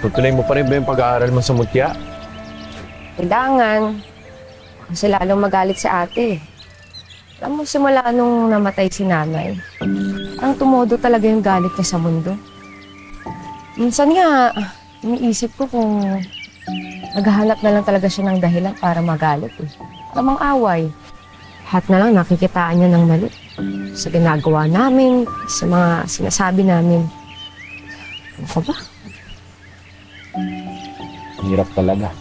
Tutuloy mo pa rin ba yung pag-aaral mo sa Mutya? Kailangan. Kasi lalong magalit si ate. Alam mo, simula nung namatay si nanay, ang tumodo talaga yung galit niya sa mundo. Minsan nga, iniisip ko kung naghahanap na lang talaga siya ng dahilan para magalit eh. Tamang away. Lahat na lang nakikitaan niya ng mali. Sa ginagawa namin, sa mga sinasabi namin. Ano ka ba? Hirap talaga.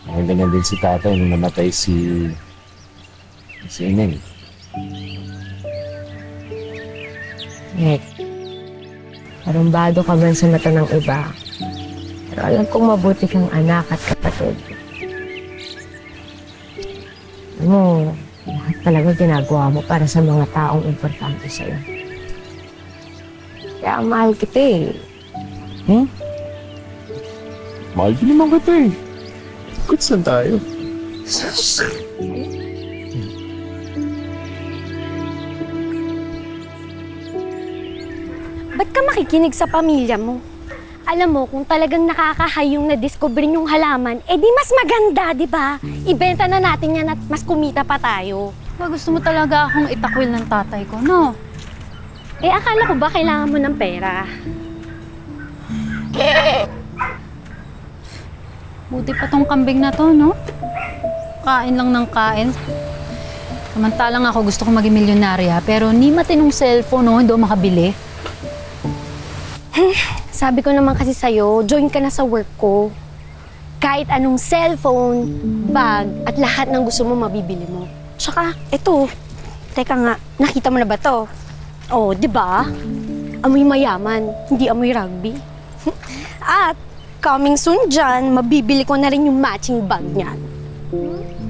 Ganyan din si tatay nung namatay si Ineng. Nick, parumbado ka man sa mata ng iba. Pero alam kong mabuti kang anak at kapatid. Alam mo, lahat talaga ginagawa mo para sa mga taong importante sa'yo. Kaya mahal kita eh. Mahal din naman kita eh. Goods lang tayo. Ba't ka makikinig sa pamilya mo? Alam mo, kung talagang nakakahayong na-discover yung halaman, di mas maganda, di ba? Ibenta na natin yan at mas kumita pa tayo. Gusto mo talaga akong itakwil ng tatay ko, no? Akala ko ba kailangan mo ng pera? Buti pa tong kambing na to, no? Kain lang ng kain. Samantalang ako gusto kong maging milyonarya, pero ni matinong cellphone, no? Hindi ako makabili. Sabi ko naman kasi sa'yo, join ka na sa work ko. Kahit anong cellphone, bag, at lahat ng gusto mo mabibili mo. Tsaka, eto. Teka nga, nakita mo na ba to? Oh, di ba? Amoy mayaman, hindi amoy rugby. At, coming soon dyan, mabibili ko na rin yung matching bag niyan.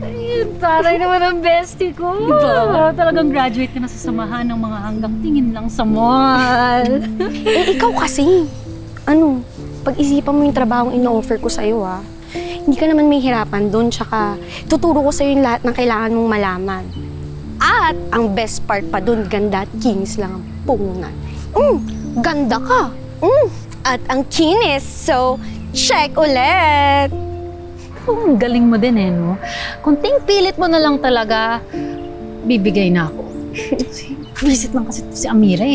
Ay, taray naman ang bestie ko. Diba? Talagang graduate ka na sa samahan ng mga hanggang tingin lang sa mall. Ikaw kasi. Ano, pag-isipan mo yung trabahong ino-offer ko sa'yo, ha? Hindi ka naman may hirapan doon, tsaka tuturo ko sa'yo yung lahat ng kailangan mong malaman. At, ang best part pa doon, ganda at kinis lang ang punan. Ganda ka. At ang kinis, so, check ulit! Ang galing mo din no? Kunting pilit mo na lang talaga, bibigay na ako. Visit lang kasi si Amira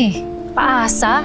Paasa.